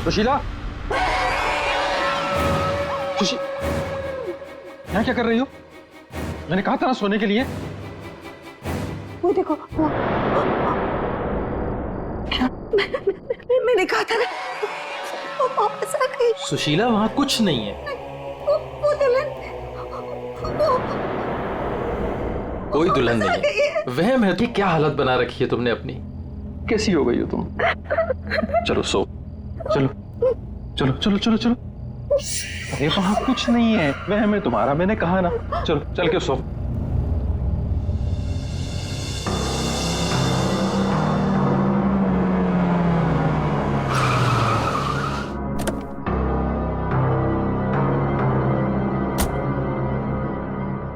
सुशीला, यहाँ क्या कर रही हो? मैंने कहा था ना सोने के लिए। वो देखो वो क्या मैंने कहा था ना, वो वापस आ गई। सुशीला, वहां कुछ नहीं है। वो दुल्हन कोई दुल्हन नहीं है। वहम है। कि क्या हालत बना रखी है तुमने अपनी? कैसी हो गई हो तुम? चलो सो, चलो चलो चलो चलो चलो। अरे वहां कुछ नहीं है, वहम है तुम्हारा, मैंने कहा ना। चलो चल के सो।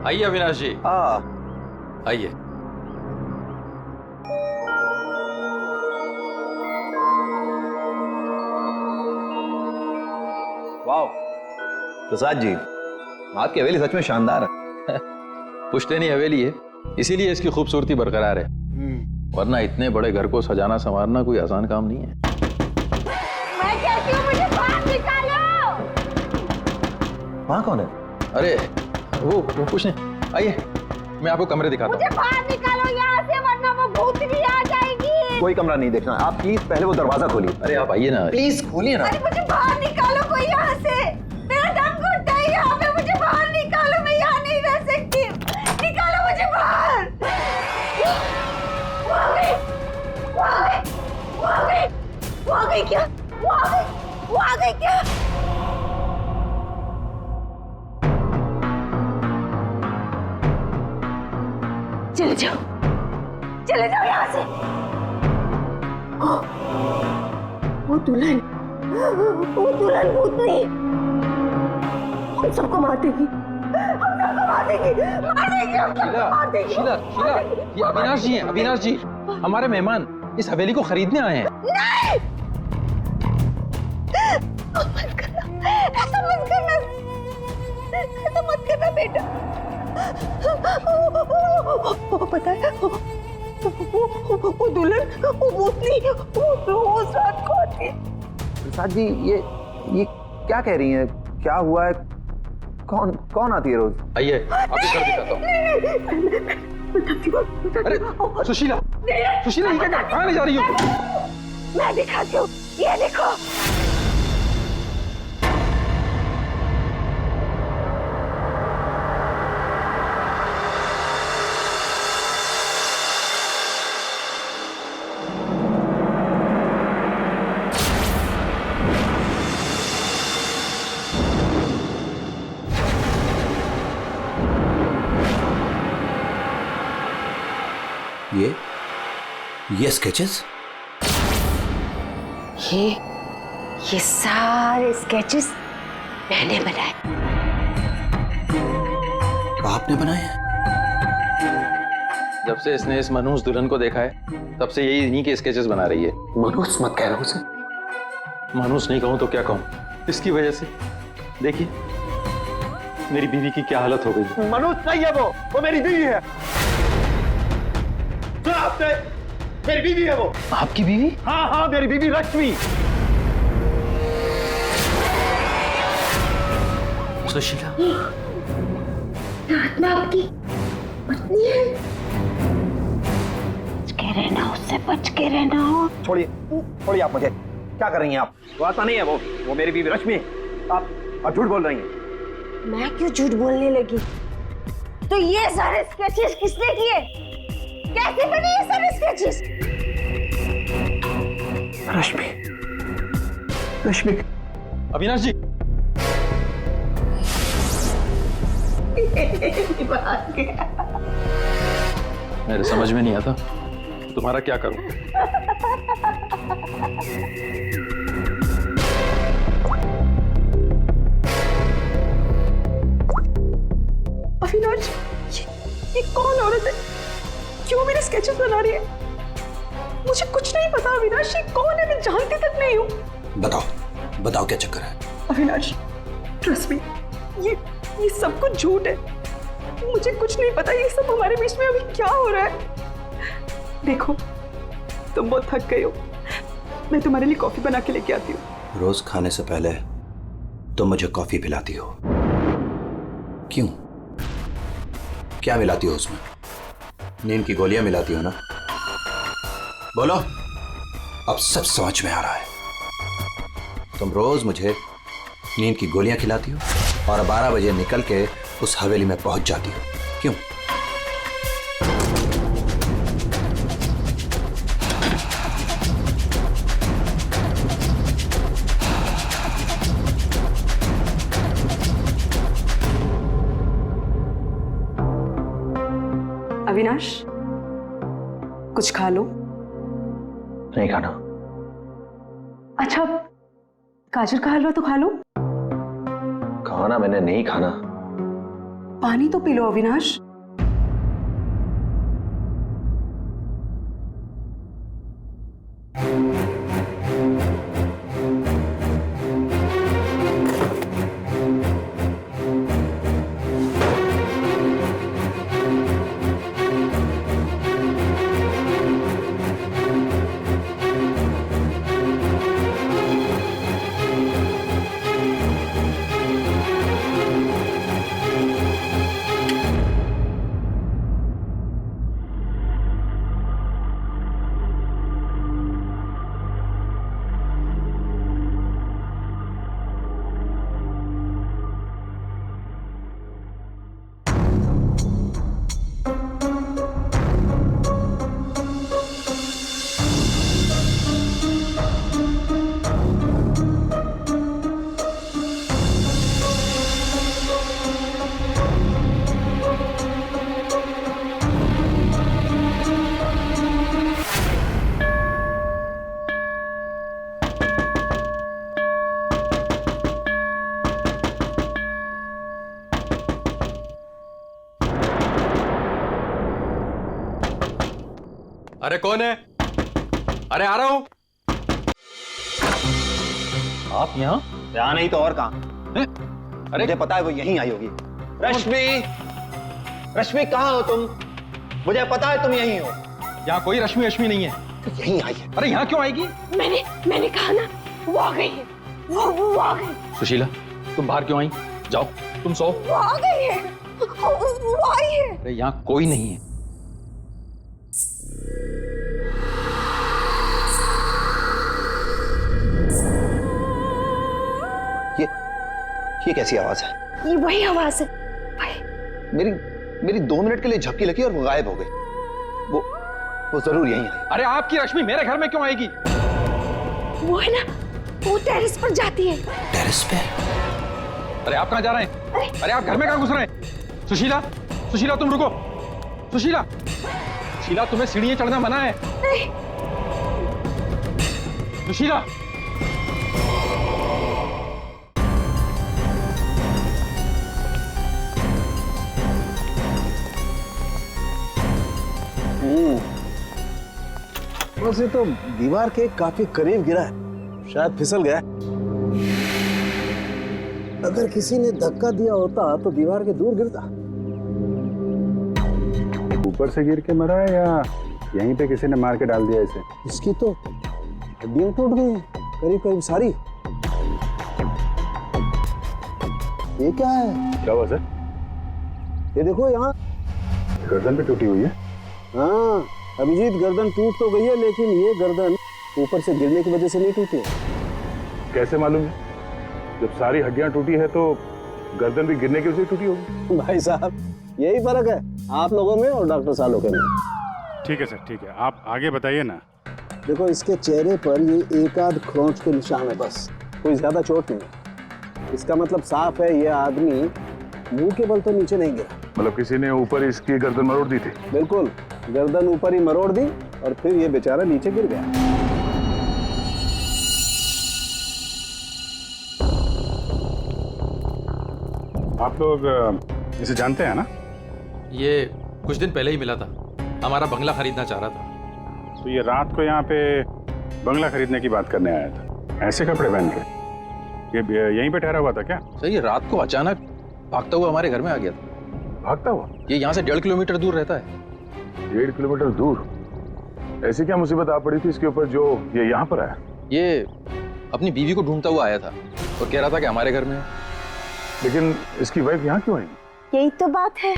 आइए अविनाश जी, आइए। वाह प्रसाद जी, आपकी हवेली सच में शानदार है। पुश्तैनी हवेली है, इसीलिए इसकी खूबसूरती बरकरार है। वरना इतने बड़े घर को सजाना संवारना कोई आसान काम नहीं है। मैं कहती हूँ मुझे बाहर निकालो। वहाँ कौन है? अरे वो कुछ नहीं। आइए, मैं आपको कमरे दिखाता हूँ। मुझे बाहर निकालो यहाँ से, वरना वो भूतनी आ जाएगी। कोई कमरा नहीं देखना, आप प्लीज पहले वो दरवाजा खोलिए। अरे आप आइए ना, प्लीज खोलिए ना। अरे मुझे बाहर निकालो कोई यहाँ से, मेरा दम घुटता है यहाँ पे। मुझे बाहर निकालो, मैं यहाँ नहीं रह सकती। निकालो मुझे बाहर। वो आ गई, वो आ गई, वो आ गई, वो आ गई क्या? वो आ गई, वो आ गई क्या? चले जाओ, चले जाओ यहाँ से। वो दुल्हन भूतनी हम सबको मार देगी, हम सबको मार देगी, मार देगी, हम सबको मार देगी। शीला, शीला, ये अविनाश जी हैं। अविनाश जी हमारे मेहमान इस हवेली को खरीदने आए हैं। नहीं, मत करना, ऐसा मत करना, ऐसा मत करना बेटा। वो पता है, वो दुल्हन, वो भूतनी, वो रोज रात को आती है। प्रसाद जी, ये क्या कह रही हैं? क्या हुआ है? कौन आती है रोज? आइए, आपको घर दिखाता हूँ। अरे सुशीला, सुशीला, ये क्या कहाँ ले जा रही हो? मैं दिखाती हूँ, ये देखो। ये स्केचेस? ये सारे स्केचेस मैंने बनाए। आपने बनाए हैं? जब से इसने इस मनहूस दुल्हन को देखा है, तब से यही इन्हीं के स्केचेस बना रही है। मनहूस मत कह रहा हूं उसे। मनहूस नहीं कहूं तो क्या कहूं? इसकी वजह से देखिए मेरी बीवी की क्या हालत हो गई। मनहूस नहीं है वो मेरी बीवी है। तो आपने मेरी बीवी है वो। आपकी बीवी? हाँ, मेरी बीवी रश्मि। सुशीला, आत्मा आपकी पत्नी है। बच के रहना, उससे बच के रहना। छोड़िए आप मुझे। क्या कर रही हैं आप? वो आत्मा नहीं है वो मेरी बीवी रश्मि है। आप झूठ बोल रही हैं। मैं क्यों झूठ बोलने लगी? तो ये सारे स्केचेस किसने किए? कैसे बने ये सारे स्केचेस? रश्मि। अविनाश जी, मेरे समझ में नहीं आता तुम्हारा क्या करूं। अविनाश, ये कौन औरत है? क्यों मेरे स्केचेस बना रही है? मुझे कुछ नहीं पता अविनाश, ये कौन है? मैं जानती तक नहीं हूँ। बताओ क्या चक्कर है? अविनाश, ट्रस्ट मी, ये सब कुछ झूठ है। मुझे कुछ नहीं पता ये सब हमारे बीच में अभी क्या हो रहा है। देखो, तुम बहुत थक गए हो, मैं तुम्हारे लिए कॉफी बना के लेके आती हूँ। रोज खाने से पहले तुम मुझे कॉफी पिलाती हो, क्यों? क्या मिलाती हो उसमें? नींद की गोलियां मिलाती हो ना? बोलो, अब सब समझ में आ रहा है। तुम रोज मुझे नींद की गोलियां खिलाती हो और 12 बजे निकल के उस हवेली में पहुंच जाती हो, क्यों? अविनाश, कुछ खा लो। नहीं खाना। अच्छा, गाजर का हलवा तो खा लो। खाना मैंने नहीं खाना। पानी तो पी लो अविनाश। अरे कौन है? अरे आ रहा हूं। आप यहाँ नहीं तो और कहाँ? अरे मुझे पता है वो यहीं आई होगी। रश्मि, रश्मि कहाँ हो तुम? मुझे पता है तुम यहीं हो। यहाँ कोई रश्मि रश्मि नहीं है। यहीं आई है। अरे यहाँ क्यों आएगी? मैंने कहा ना, वो आ गई है। वो आ गई। सुशीला, तुम बाहर क्यों आई? जाओ, तुम सो। वो आ गई है। वो आई है। अरे यहाँ कोई नहीं है। ये कैसी आवाज है? ये वही आवाज है। वही। मेरी 2 मिनट के लिए झपकी लगी और वो गायब हो गई। वो जरूर यहीं आई। अरे आपकी रश्मि मेरे घर में क्यों आएगी? वो है ना, वो टेरेस पर जाती है। टेरेस पे? अरे आप कहाँ जा रहे हैं? अरे आप घर में कहाँ घुस रहे हैं? सुशीला, सुशीला तुम रुको। सुशीला, सुशीला तुम्हें सीढ़ियां चढ़ना मना है। नहीं। सुशीला, बस ये तो दीवार के काफी करीब गिरा है, शायद फिसल गया। अगर किसी ने धक्का दिया होता तो दीवार के दूर गिरता। ऊपर से गिर के मरा है या यहीं पे किसी ने मार के डाल दिया इसे? इसकी तो हड्डियां टूट गई हैं, करीब करीब सारी। ये क्या है? क्या हुआ सर? ये देखो यहाँ। गर्दन पे टूटी हुई है। हाँ अभिजीत, गर्दन टूट तो गई है, लेकिन ये गर्दन ऊपर से गिरने की वजह से नहीं टूटी है। कैसे मालूम है? जब सारी हड्डियां टूटी है तो गर्दन भी गिरने की वजह से टूटी होगी। भाई साहब, यही फर्क है आप लोगों में और डॉक्टर सालों के में। ठीक है सर, ठीक है, आप आगे बताइए ना। देखो इसके चेहरे पर ये एक आध खरोंच के निशान है, बस कोई ज्यादा चोट नहीं है। इसका मतलब साफ है ये आदमी मुंह के बल तो नीचे नहीं गिरा। मतलब किसी ने ऊपर इसकी गर्दन मरोड़ दी थी? बिल्कुल, गर्दन ऊपर ही मरोड़ दी और फिर ये बेचारा नीचे गिर गया। आप लोग इसे जानते हैं ना? ये कुछ दिन पहले ही मिला था, हमारा बंगला खरीदना चाह रहा था। तो ये रात को यहाँ पे बंगला खरीदने की बात करने आया था, ऐसे कपड़े पहन के। ये यहीं पे ठहरा हुआ था क्या? सर ये रात को अचानक भागता हुआ हमारे घर में आ गया था। भागता हुआ? ये यहाँ से 1.5 किलोमीटर दूर रहता है। 1.5 किलोमीटर दूर? ऐसी क्या मुसीबत आ पड़ी थी इसके ऊपर जो ये यहाँ पर आया? ये अपनी बीवी को ढूंढता हुआ आया था और कह रहा था कि हमारे घर में है। लेकिन इसकी वाइफ यहाँ क्यों आई? यही तो बात है।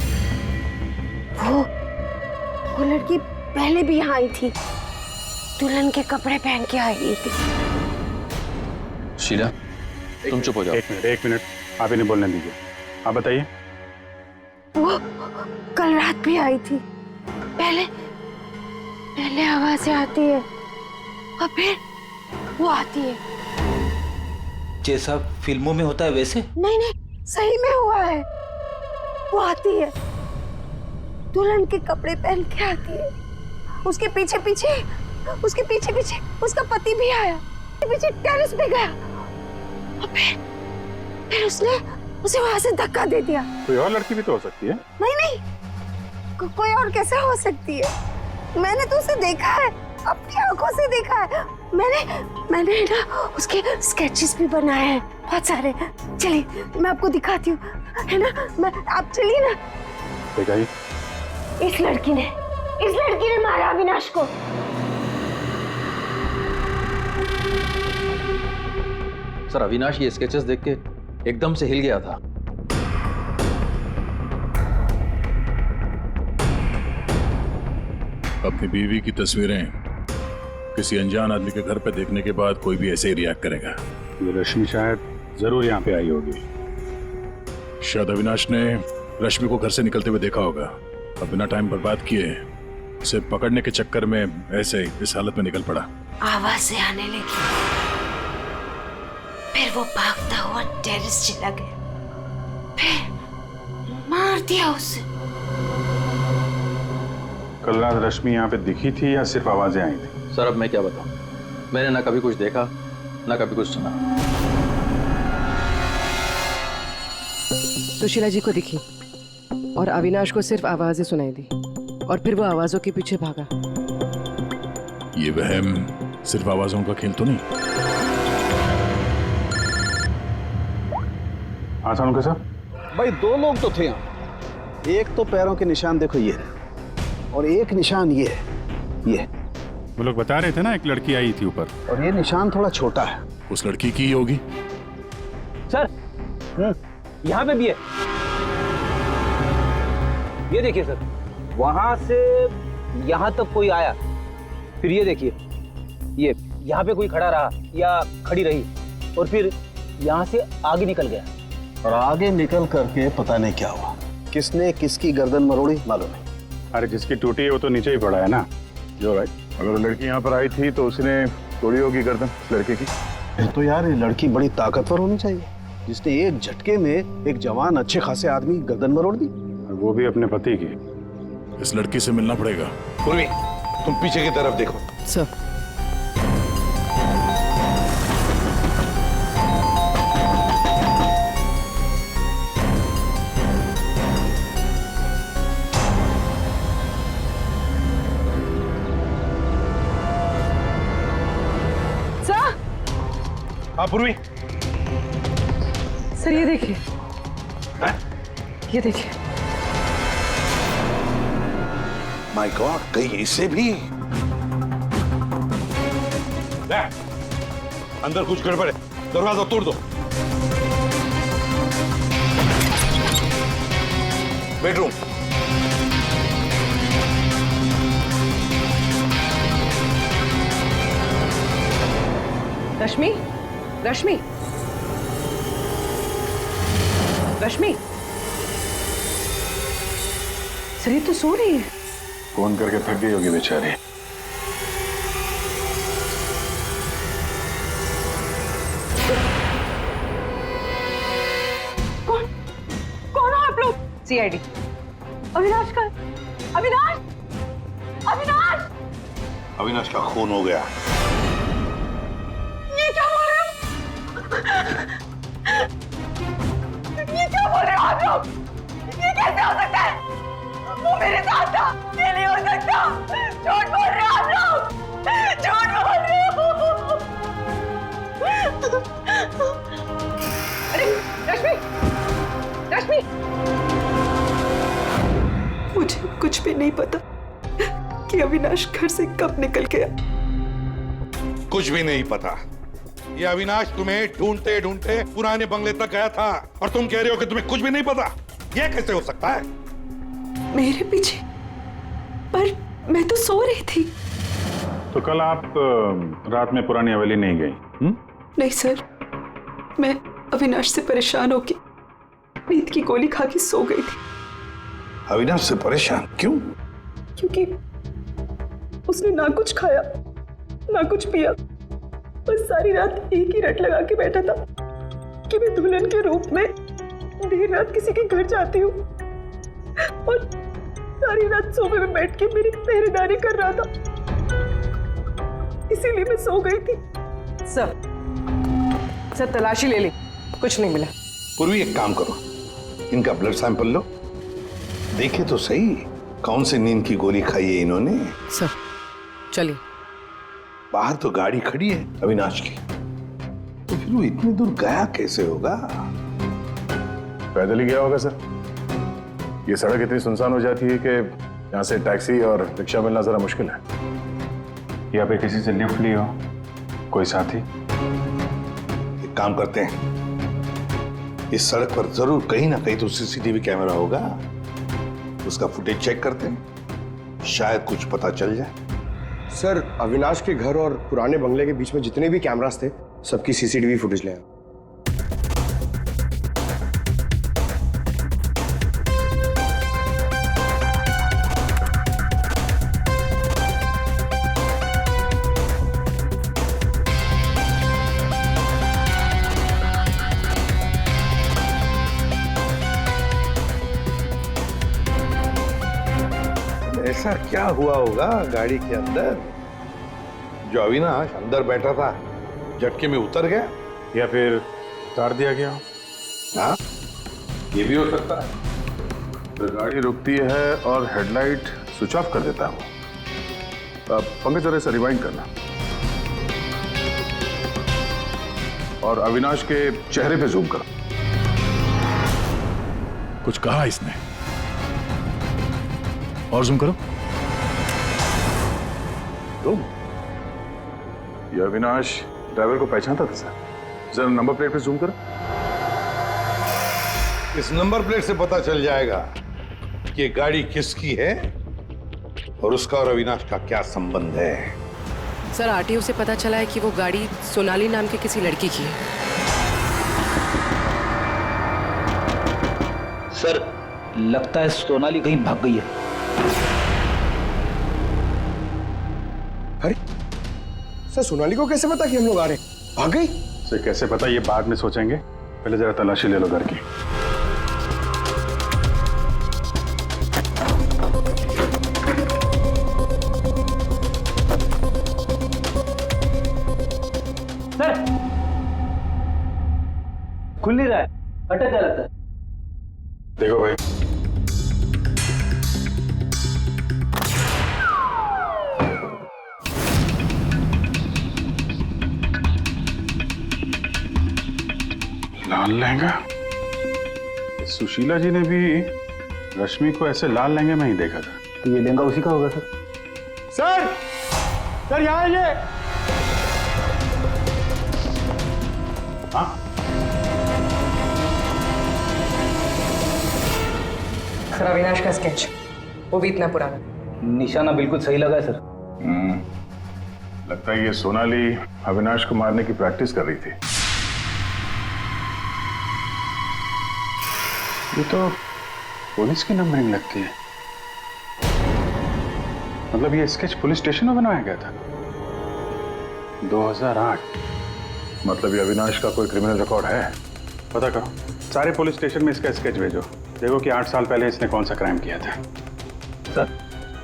वो लड़की पहले भी यहाँ आई थी, दुल्हन के कपड़े पहन के आई थी। शीला, तुम चुप हो जाओ। एक मिनट, आप इन्हें बोलने दीजिए। आप बताइए। वो कल रात भी आई थी। पहले आवाजें आती है और फिर वो आती है। जैसा फिल्मों में होता है वैसे? नहीं, सही में हुआ है। वो आती है, दुल्हन के कपड़े पहन के आती है। उसके पीछे पीछे उसका पति भी आया, पीछे टेरेस पे गया और फिर उसने उसे वहां से धक्का दे दिया। कोई और लड़की भी तो हो सकती है। नहीं, कोई और कैसे हो सकती है? मैंने तो उसे देखा है, अपनी आंखों से देखा है। मैंने ना उसके स्केचेस भी बनाए हैं बहुत सारे। चलिए मैं आपको दिखाती हूँ, है ना? आप चलिए ना। दिखाइए। इस लड़की ने मारा अविनाश को। सर, अविनाश ये स्केचेस देख के एकदम से हिल गया था। अपनी बीवी की तस्वीरें किसी अनजान आदमी के घर पे देखने के बाद कोई भी ऐसे ही रिएक्ट करेगा। ये रश्मि शायद जरूर यहाँ पे आई होगी। शायद अविनाश ने रश्मि को घर से निकलते हुए देखा होगा और बिना टाइम बर्बाद किए उसे पकड़ने के चक्कर में ऐसे इस हालत में निकल पड़ा। आवाजें आने लगी, फिर वो भागता हुआ टेरेस चला गया, फिर मार दिया उसे। कल रात रश्मि यहाँ पे दिखी थी या सिर्फ आवाजें आई थी? सर, अब मैं क्या बताऊं, मैंने ना कभी कुछ देखा ना कभी कुछ सुना। सुशीला जी को दिखी और अविनाश को सिर्फ आवाजें सुनाई दी और फिर वो आवाजों के पीछे भागा। ये वहम सिर्फ आवाजों का खेल तो नहीं? हाँ सानू साहब। भाई 2 लोग तो थे यहाँ। एक तो पैरों के निशान देखो ये है, और एक निशान ये है, ये। वो लोग बता रहे थे ना एक लड़की आई थी ऊपर, और ये निशान थोड़ा छोटा है। उस लड़की की ही होगी। सर, यहाँ पे भी है। ये देखिए सर, वहां से यहाँ तक कोई आया, फिर ये देखिए, ये यहाँ पे कोई खड़ा रहा या खड़ी रही, और फिर यहाँ से आगे निकल गया। और आगे निकल करके पता नहीं क्या हुआ, किसने किसकी गर्दन मरोड़ी मालूम नहीं। अरे जिसकी टूटी है वो तो नीचे ही पड़ा है ना। जो राइट, अगर वो लड़की यहाँ पर आई थी तो उसने तोड़ी होगी गर्दन लड़के की। तो यार ये लड़की बड़ी ताकतवर होनी चाहिए, जिसने एक झटके में एक जवान अच्छे खासे आदमी गर्दन मरोड़ दी। वो भी अपने पति की। इस लड़की से मिलना पड़ेगा। पूर्वी, तुम पीछे की तरफ देखो। सर, हाँ पूर्वी। सर ये देखिए, ये देखिए। माय गॉड, कहीं इसे भी? अंदर कुछ गड़बड़ है, दरवाजा तोड़ दो। बेडरूम। रश्मि, रश्मि, रश्मि, सर ये तो सो रही है। फोन करके थक गई होगी बेचारी। कौन हो आप लोग? सीआईडी। अविनाश का, अविनाश, अविनाश, अविनाश का खून हो गया। ये क्या बोल रहे हो? ये क्या बोल रहे हो आप लोग? ये कैसे हो सकता है? वो मेरे साथ था, ये नहीं हो सकता। झूठ बोल रहे हो आप लोग, झूठ बोल रहे हो। अरे रश्मि, रश्मि, मुझे कुछ भी नहीं पता कि अविनाश घर से कब निकल गया। कुछ भी नहीं पता, ये अविनाश तुम्हें ढूंढते ढूंढते पुराने बंगले तक गया था और तुम कह रहे हो कि तुम्हें कुछ भी नहीं पता। ये कैसे हो सकता है? मेरे पीछे? पर मैं तो सो रही थी। तो कल आप रात में पुरानी हवेली नहीं गई? नहीं सर, मैं अविनाश से परेशान होके नींद की गोली खा के सो गई थी। अविनाश से परेशान क्यों? क्योंकि उसने ना कुछ खाया ना कुछ पिया, बस सारी रात एक ही रट लगा के बैठा था कि मैं दुल्हन के रूप में देर रात किसी के घर जाती हूँ, और सारी रात सोफे में बैठ के मेरी पहरेदारी कर रहा था। इसीलिए मैं सो गई थी। सर तलाशी ले ली, कुछ नहीं मिला। पूर्वी एक काम करो, इनका ब्लड सैंपल लो, देखे तो सही कौन सी नींद की गोली खाई है इन्होंने। सर चलिए। बाहर तो गाड़ी खड़ी है अविनाश की, तो फिर वो इतनी दूर गया कैसे होगा? पैदल ही गया होगा सर। ये सड़क इतनी सुनसान हो जाती है कि यहाँ से टैक्सी और रिक्शा मिलना जरा मुश्किल है। या फिर किसी से लिफ्ट ली हो, कोई साथी। एक काम करते हैं, इस सड़क पर जरूर कहीं ना कहीं तो सीसीटीवी कैमरा होगा, उसका फुटेज चेक करते हैं, शायद कुछ पता चल जाए। सर अविनाश के घर और पुराने बंगले के बीच में जितने भी कैमरास थे सबकी सीसीटीवी फुटेज ले आए। ऐसा क्या हुआ होगा गाड़ी के अंदर जो अविनाश अंदर बैठा था झटके में उतर गया? या फिर उतार दिया गया हो। हाँ, ये भी हो सकता है। तो गाड़ी रुकती है और हेडलाइट स्विच ऑफ कर देता है वो। पंकज जरा से रिवाइंड करना और अविनाश के चेहरे पे जूम कर। कुछ कहा इसने? और जूम करो। ये अविनाश ड्राइवर को पहचानता था सर। जरा नंबर प्लेट पे जूम करो। इस नंबर प्लेट से पता चल जाएगा कि गाड़ी किसकी है और उसका और अविनाश का क्या संबंध है। सर आरटीओ से पता चला है कि वो गाड़ी सोनाली नाम की किसी लड़की की है। सर लगता है सोनाली कहीं भाग गई है। अरे सर सोनाली को कैसे पता कि हम लोग आ रहे हैं? भाग गई? सर कैसे पता, ये बाद में सोचेंगे, पहले जरा तलाशी ले लो घर की। सर खुल नहीं रहा है, अटक गया लगता है। देखो भाई, लाल लहंगा। सुशीला जी ने भी रश्मि को ऐसे लाल लहंगे में ही देखा था। तो ये लहंगा उसी का होगा सर। सर सर यहाँ ये। हाँ सर अविनाश का स्केच, वो भी इतना पुराना। निशाना बिल्कुल सही लगा है सर। लगता है ये सोनाली अविनाश को मारने की प्रैक्टिस कर रही थी। ये तो पुलिस की नंबरिंग लगती है। मतलब ये स्केच पुलिस स्टेशन में बनाया गया था 2008। मतलब ये अविनाश का कोई क्रिमिनल रिकॉर्ड है। पता करो, सारे पुलिस स्टेशन में इसका स्केच भेजो, देखो कि 8 साल पहले इसने कौन सा क्राइम किया था। सर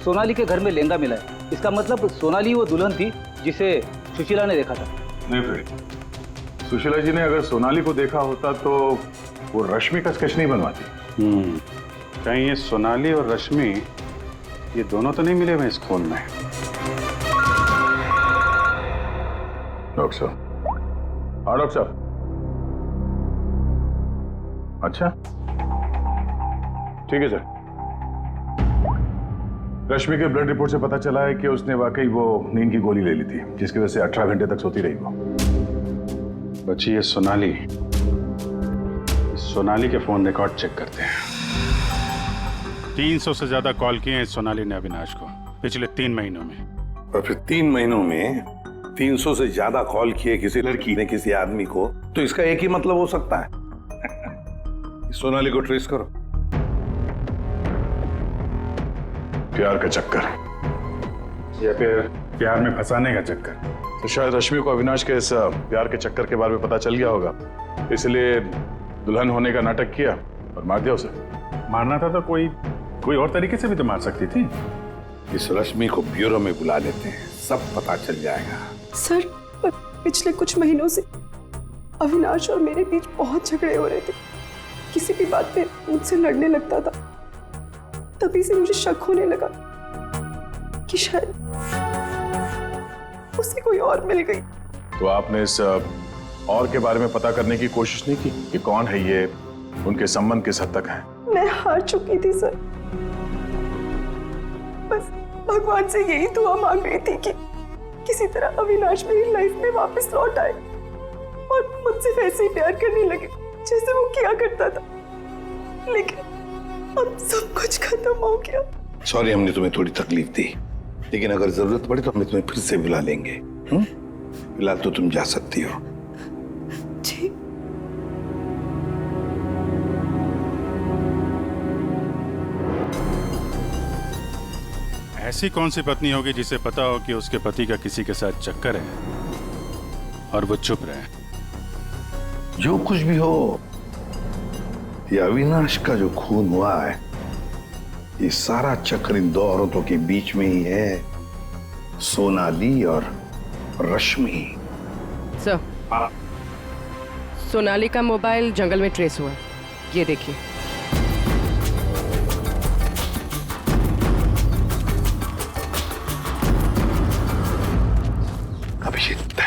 सोनाली के घर में लहंगा मिला है, इसका मतलब सोनाली वो दुल्हन थी जिसे सुशीला ने देखा था। नहीं फिर सुशीला जी ने अगर सोनाली को देखा होता तो वो रश्मि का स्केच नहीं बनवाती। कहीं ये सोनाली और रश्मि ये दोनों तो नहीं मिले हुए इस खून में। डॉक्टर साहब। हाँ डॉक्टर साहब। अच्छा ठीक है सर। रश्मि के ब्लड रिपोर्ट से पता चला है कि उसने वाकई वो नींद की गोली ले ली थी, जिसकी वजह से 18 घंटे तक सोती रही वो। बची है सोनाली। सोनाली के फोन रिकॉर्ड चेक करते हैं। 300 से ज्यादा कॉल किए हैं सोनाली ने अविनाश को पिछले 3 महीनों में। और फिर 3 महीनों में 300 से ज्यादा कॉल किए किसी लड़की ने किसी आदमी को, तो इसका एक ही मतलब हो सकता है सोनाली को ट्रेस करो। प्यार का चक्कर या फिर प्यार में फंसाने का चक्कर। तो शायद रश्मि को अविनाश के इस प्यार के चक्कर के बारे में पता चल गया होगा, इसलिए दुल्हन होने का नाटक किया और मार दिया उसे। मारना था तो कोई और तरीके से भी तो मार सकती थी। इस रश्मि को ब्यूरो में बुला लेते हैं, सब पता चल जाएगा। सर, पिछले कुछ महीनों से अविनाश और मेरे बीच बहुत झगड़े हो रहे थे। किसी भी बात पे मुझसे लड़ने लगता था। तभी से मुझे शक होने लगा कि शायद उसे कोई और मिल गई। तो आपने इस और के बारे में पता करने की कोशिश नहीं की कि कौन है ये, उनके संबंध किस हद तक है? मैं हार चुकी थी सर। बस भगवान से यही दुआ मांग रही थी कि किसी तरह अविनाश मेरी लाइफ में वापस लौट आए और मुझसे वैसे ही प्यार करने लगे जैसे वो किया करता था। लेकिन अब सब कुछ खत्म हो गया। सॉरी, हमने तुम्हें थोड़ी तकलीफ दी, लेकिन अगर जरूरत पड़े तो हम तुम्हें फिर से बुला लेंगे। फिलहाल तो तुम जा सकती हो। जी। ऐसी कौन सी पत्नी होगी जिसे पता हो कि उसके पति का किसी के साथ चक्कर है और वो चुप रहे? जो कुछ भी हो, ये अविनाश का जो खून हुआ है, ये सारा चक्र इन 2 औरतों के बीच में ही है, सोनाली और रश्मि। सर, सोनाली का मोबाइल जंगल में ट्रेस हुआ है, ये देखिए। अभिजीत,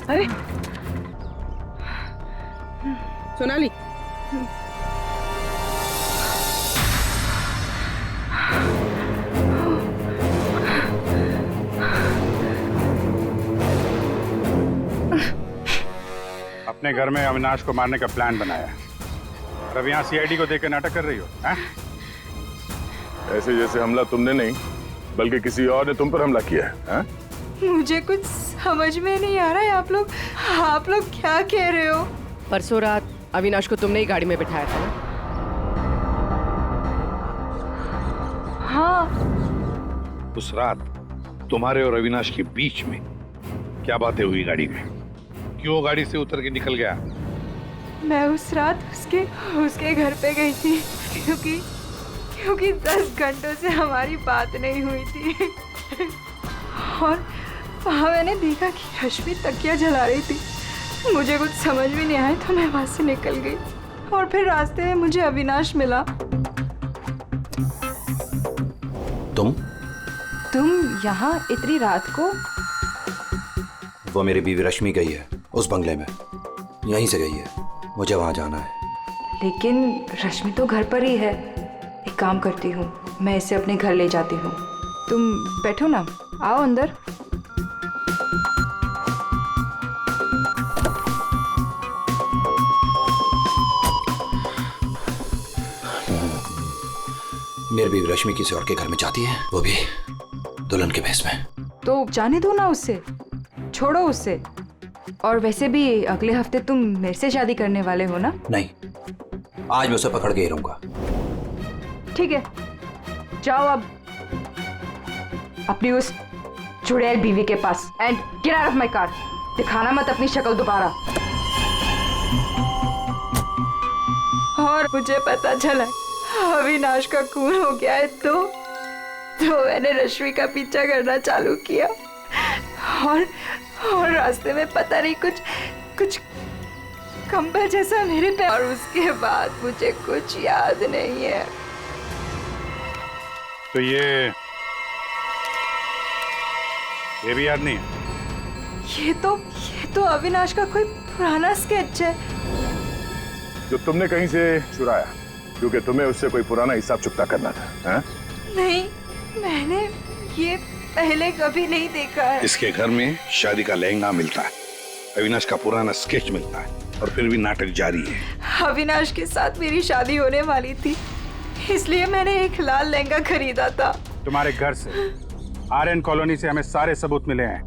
अरे सोनाली, अपने घर में अविनाश को मारने का प्लान बनाया और अब यहाँ सीआईडी को देकर नाटक कर रही हो हैं? ऐसे जैसे हमला तुमने नहीं बल्कि किसी और ने तुम पर हमला किया है। मुझे कुछ समझ में नहीं आ रहा है। आप लोग क्या कह रहे हो? परसों रात अविनाश को तुमने ही गाड़ी में बिठाया था ना? हाँ। उस रात तुम्हारे और अविनाश के बीच में क्या बातें हुई गाड़ी में? क्यों गाड़ी से उतर के निकल गया? मैं उस रात उसके घर पे गई थी क्योंकि 10 घंटों से हमारी बात नहीं हुई थी और वहाँ मैंने देखा कि रश्मि तकिया जला रही थी। मुझे कुछ समझ में नहीं आया तो मैं वहाँ से निकल गई और फिर रास्ते में मुझे अविनाश मिला। तुम यहाँ इतनी रात को? वो मेरी बीवी रश्मि गई है उस बंगले में, यहीं से गई है। मुझे वहां जाना है। लेकिन रश्मि तो घर पर ही है। एक काम करती हूँ, मैं इसे अपने घर ले जाती हूँ। तुम बैठो ना, आओ अंदर। मेरी बीवी रश्मि किसी और के घर में जाती है, वो भी दुल्हन के भेष में। तो जाने दो ना उससे, छोड़ो उससे। और वैसे भी अगले हफ्ते तुम मेरे से शादी करने वाले हो ना? नहीं, आज मैं उसे पकड़ के ही रहूंगा। ठीक है, जाओ अब अपनी उस चुड़ैल बीवी के पास and get out of my car. दिखाना मत अपनी शक्ल दोबारा। और मुझे पता चला अविनाश का खून हो गया है तो मैंने रश्मि का पीछा करना चालू किया और रास्ते में पता नहीं कुछ कंबल जैसा मेरे पे, और उसके बाद मुझे कुछ याद नहीं है। तो ये भी याद नहीं है? ये तो अविनाश का कोई पुराना स्केच है जो तुमने कहीं से चुराया, क्योंकि तुम्हें उससे कोई पुराना हिसाब चुकता करना था। हैं? नहीं, मैंने ये पहले कभी नहीं देखा है। इसके घर में शादी का लहंगा मिलता है, अविनाश का पुराना स्केच मिलता है, और फिर भी नाटक जारी है। अविनाश के साथ मेरी शादी होने वाली थी, इसलिए मैंने एक लाल लहंगा खरीदा था। तुम्हारे घर से, आर्यन कॉलोनी से हमें सारे सबूत मिले हैं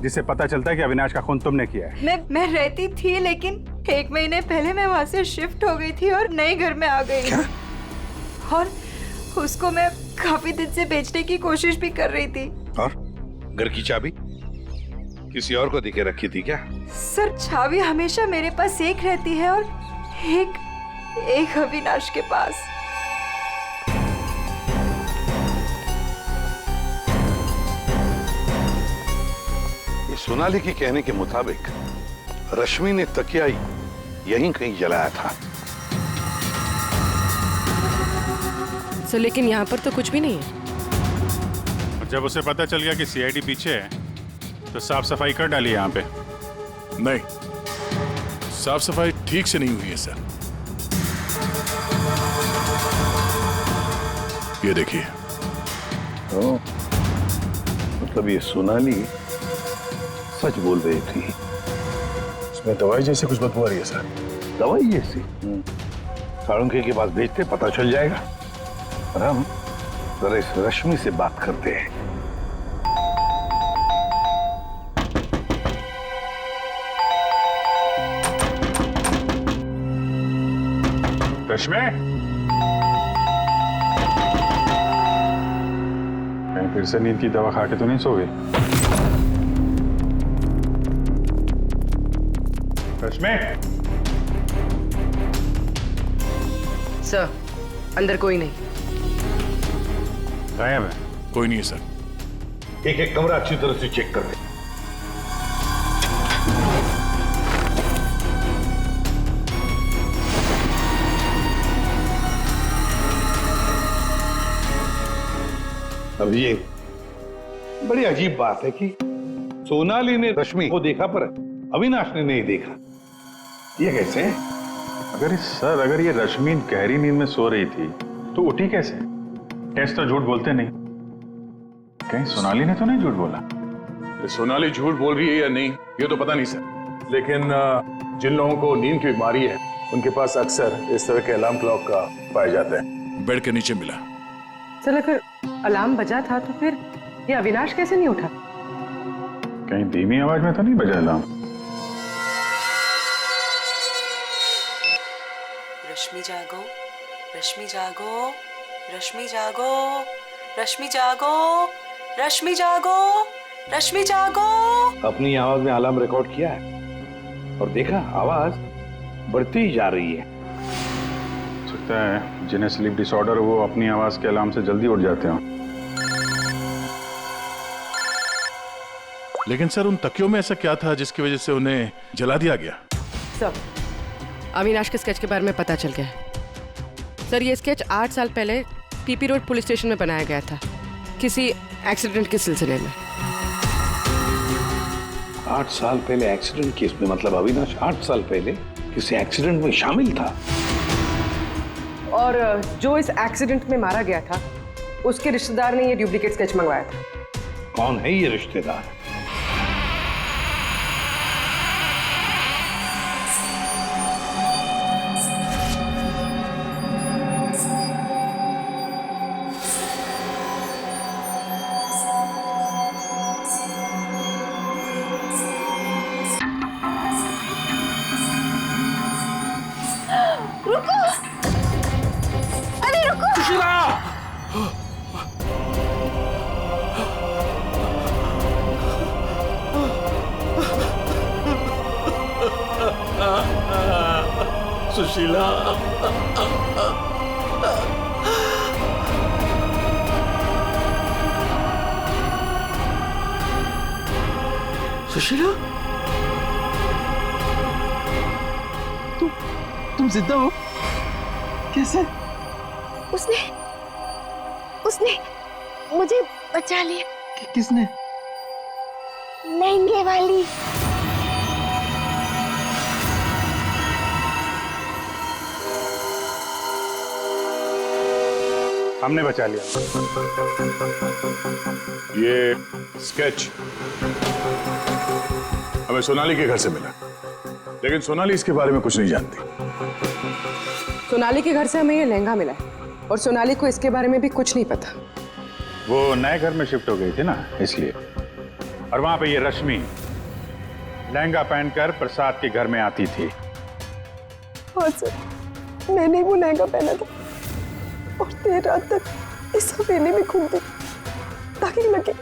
जिससे पता चलता है कि अविनाश का खून तुमने किया है। मैं रहती थी, लेकिन 1 महीने पहले मैं वहाँ से शिफ्ट हो गई थी और नए घर में आ गई। क्या? और उसको मैं काफी दिन से बेचने की कोशिश भी कर रही थी। और घर की चाबी किसी और को देके रखी थी क्या? सर, चाबी हमेशा मेरे पास एक रहती है और एक अविनाश के पास। ये सोनाली के कहने के मुताबिक रश्मि ने तकिया यहीं कहीं जलाया था। सर लेकिन यहाँ पर तो कुछ भी नहीं है। जब उसे पता चल गया कि सीआईडी पीछे है तो साफ सफाई कर डाली यहाँ पे। नहीं, साफ सफाई ठीक से नहीं हुई है सर। ये देखिए। मतलब ये सोनाली सच बोल रही थी। इसमें दवाई जैसी कुछ बदबू आ रही है सर। दवाई जैसी? साळुंखे के पास भेजते, पता चल जाएगा। और हम जरा इस रश्मि से बात करते हैं। रश्मि, कहीं फिर से नींद की दवा खा के तो नहीं सो गई? रश्मि, सर अंदर कोई नहीं। गायब है? कोई नहीं है सर। एक एक कमरा अच्छी तरह से चेक कर ले। अब ये बड़ी अजीब बात है कि सोनाली ने रश्मि को देखा पर अविनाश ने नहीं देखा। ये कैसे? अगर ये रश्मि गहरी नींद में सो रही थी तो उठी कैसे? टेस्ट तो झूठ बोलते नहीं। कहीं सोनाली ने तो नहीं झूठ बोला? सोनाली झूठ बोल रही है या नहीं ये तो पता नहीं सर, लेकिन जिन लोगों को नींद की बीमारी है उनके पास अक्सर इस तरह के अलार्म क्लॉक का पाए जाते हैं। बेड के नीचे मिला। सर अगर अलार्म बजा था तो फिर ये अविनाश कैसे नहीं उठा? कहीं धीमी आवाज में तो नहीं बजा अलार्म? रश्मि जागो, रश्मि जागो, रश्मि जागो, रश्मि जागो, रश्मि जागो, रश्मि जागो। अपनी आवाज में अलार्म रिकॉर्ड किया है और देखा आवाज बढ़ती ही जा रही है। सकता है जिन्हें स्लीप डिसऑर्डर वो अपनी आवाज के अलार्म से जल्दी उठ जाते हैं। लेकिन सर उन तकियों में ऐसा क्या था जिसकी वजह से उन्हें जला दिया गया? सर अविनाश के स्केच के बारे में पता चल गया है। सर ये स्केच 8 साल पहले पीपी रोड पुलिस स्टेशन में बनाया गया था किसी एक्सीडेंट के सिलसिले में। 8 साल पहले एक्सीडेंट केस में? मतलब अविनाश 8 साल पहले किसी एक्सीडेंट में शामिल था? और जो इस एक्सीडेंट में मारा गया था उसके रिश्तेदार ने ये डुप्लीकेट स्केच मंगवाया था। कौन है ये रिश्तेदार? रुको, अरे रुको। सुशीला! सुशीला! सुशीला, तुम जिंदा हो? कैसे? उसने मुझे बचा लिया। किसने? लहंगे वाली। हमने बचा लिया। ये स्केच हमें सोनाली के घर से मिला, लेकिन सोनाली इसके बारे में कुछ नहीं जानती। सोनाली के घर से हमें ये लहंगा मिला है और सोनाली को इसके बारे में भी कुछ नहीं पता। वो नए घर में शिफ्ट हो गई थी ना, इसलिए। और वहां पे ये रश्मि लहंगा पहनकर प्रसाद के घर में आती थी। हाँ सर, मैंने वो लहंगा पहना था और देर रात तक इस हवेली में घूमती ताकि लगे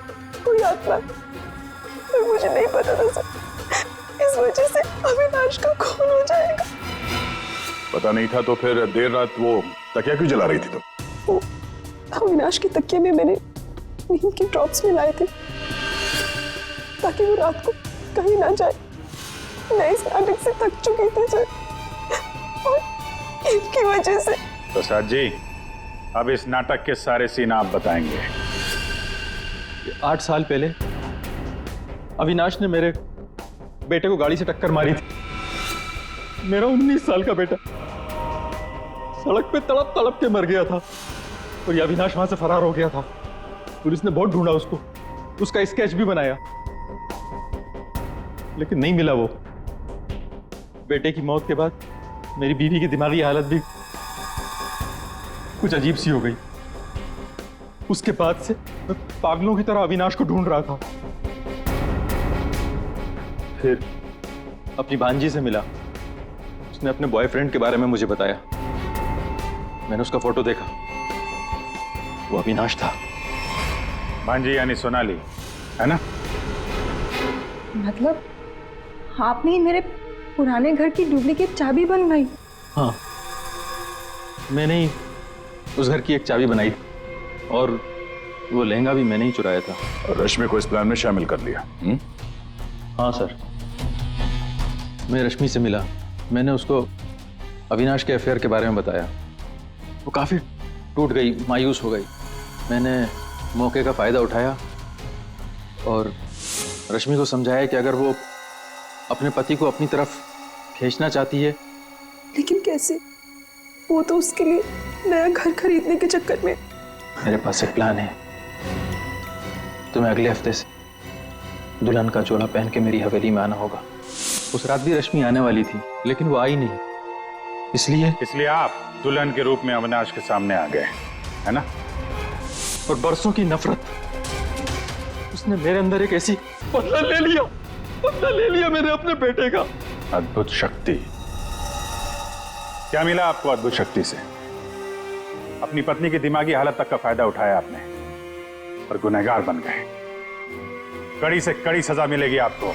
कोई आत्मा, पर मुझे नहीं पता था सर, इस वजह से अविनाश का खून हो जाएगा। पता नहीं था तो फिर देर रात वो तकिया क्यों जला रही थी तुम? वो अविनाश के तकिए में मैंने नींद की ड्रॉप्स मिलाए थे ताकि वो रात को कहीं ना जाए। मैं इस नाटक से थक चुकी थी सर, और इनकी वजह से। प्रसाद जी, अब इस नाटक के सारे सीन आप बताएंगे। 8 साल पहले अविनाश ने मेरे बेटे को गाड़ी से टक्कर मारी थी। मेरा 19 साल का बेटा सड़क पे तड़प तड़प के मर गया था और ये अविनाश वहां से फरार हो गया था। पुलिस ने बहुत ढूंढा उसको, उसका स्केच भी बनाया, लेकिन नहीं मिला। वो बेटे की मौत के बाद मेरी बीवी की दिमागी हालत भी कुछ अजीब सी हो गई। उसके बाद से मैं पागलों की तरह अविनाश को ढूंढ रहा था। फिर अपनी भांजी से मिला, उसने अपने बॉयफ्रेंड के बारे में मुझे बताया। मैंने उसका फोटो देखा, वो अविनाश था। भांजी यानी सोनाली, है ना? मतलब आपने ही मेरे पुराने घर की डुप्लीकेट चाबी बनवाई? हाँ, मैंने ही उस घर की एक चाबी बनाई थी और वो लहंगा भी मैंने ही चुराया था। और रश्मि को इस प्लान में शामिल कर लिया? हाँ सर, मैं रश्मि से मिला, मैंने उसको अविनाश के अफेयर के बारे में बताया। वो काफ़ी टूट गई, मायूस हो गई। मैंने मौके का फ़ायदा उठाया और रश्मि को समझाया कि अगर वो अपने पति को अपनी तरफ खींचना चाहती है। लेकिन कैसे? वो तो उसके लिए नया घर खरीदने के चक्कर में। मेरे पास एक प्लान है। तुम्हें अगले हफ्ते से दुल्हन का जोड़ा पहन के मेरी हवेली में आना होगा। उस रात भी रश्मि आने वाली थी, लेकिन वो आई नहीं। इसलिए आप दुल्हन के रूप में अविनाश के सामने आ गए, है ना? और बरसों की नफरत, उसने मेरे अंदर एक ऐसी बदला ले लिया मैंने अपने बेटे का। अद्भुत शक्ति। क्या मिला आपको अद्भुत शक्ति से? अपनी पत्नी की दिमागी हालत तक का फायदा उठाया आपने और गुनहगार बन गए। कड़ी से कड़ी सजा मिलेगी आपको।